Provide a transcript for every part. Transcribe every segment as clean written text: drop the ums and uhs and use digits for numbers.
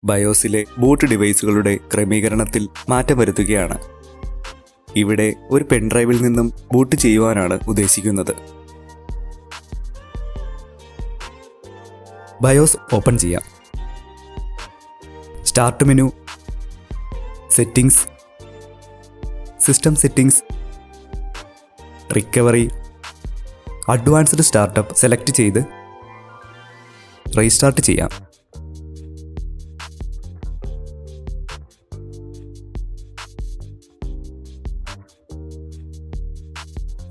ബയോസിലെ boot ഡിവൈസുകളുടെ ക്രമീകരണത്തിൽ മാറ്റം വരുത്തുകയാണ്. ഇവിടെ ഒരു പെൻഡ്രൈവിൽ നിന്നും ബൂട്ട് ചെയ്യുവാനാണ് ഉദ്ദേശിക്കുന്നത്. ബയോസ് ഓപ്പൺ ചെയ്യാം. Start menu, settings, system settings, recovery, advanced startup select ചെയ്ത് റീസ്റ്റാർട്ട് ചെയ്യാം.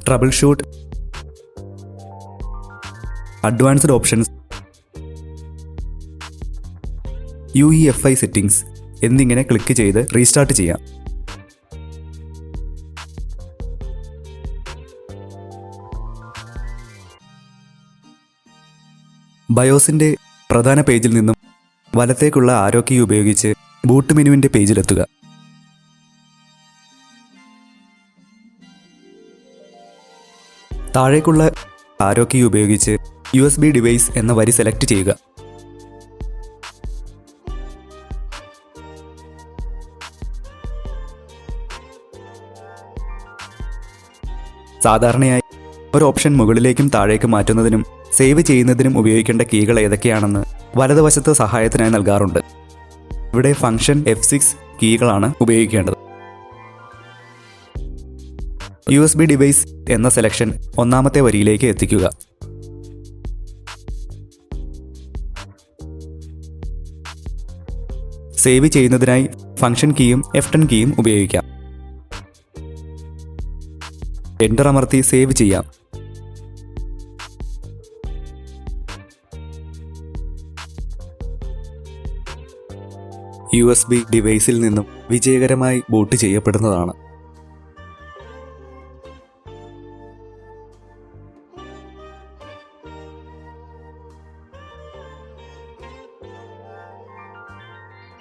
Trouble shoot, advanced options, UEFI settings എന്നിങ്ങനെ ക്ലിക്ക് ചെയ്ത് റീസ്റ്റാർട്ട് ചെയ്യാം. ബയോസിൻ്റെ പ്രധാന പേജിൽ നിന്നും വലത്തേക്കുള്ള ആരോ കീ ഉപയോഗിച്ച് ബൂട്ട് മെനുവിൻ്റെ പേജിലെത്തുക. താഴേക്കുള്ള ആരോ കീ ഉപയോഗിച്ച് USB ഡിവൈസ് എന്ന വരി സെലക്ട് ചെയ്യുക. സാധാരണയായി ഒരു ഓപ്ഷൻ മുകളിലേക്കും താഴേക്കും മാറ്റുന്നതിനും സേവ് ചെയ്യുന്നതിനും ഉപയോഗിക്കേണ്ട കീകൾ ഏതൊക്കെയാണെന്ന് വലതുവശത്ത് സഹായത്തിനായി നൽകാറുണ്ട്. ഇവിടെ ഫംഗ്ഷൻ F6 കീകളാണ് ഉപയോഗിക്കേണ്ടത്. USB ഡിവൈസ് എന്ന സെലക്ഷൻ ഒന്നാമത്തെ വരിയിലേക്ക് എത്തിക്കുക. സേവ് ചെയ്യുന്നതിനായി ഫംഗ്ഷൻ കീയും F10 കീയും ഉപയോഗിക്കാം. എൻ്റർ അമർത്തി സേവ് ചെയ്യാം. USB ഡിവൈസിൽ നിന്നും വിജയകരമായി ബൂട്ട് ചെയ്യപ്പെടുന്നതാണ്.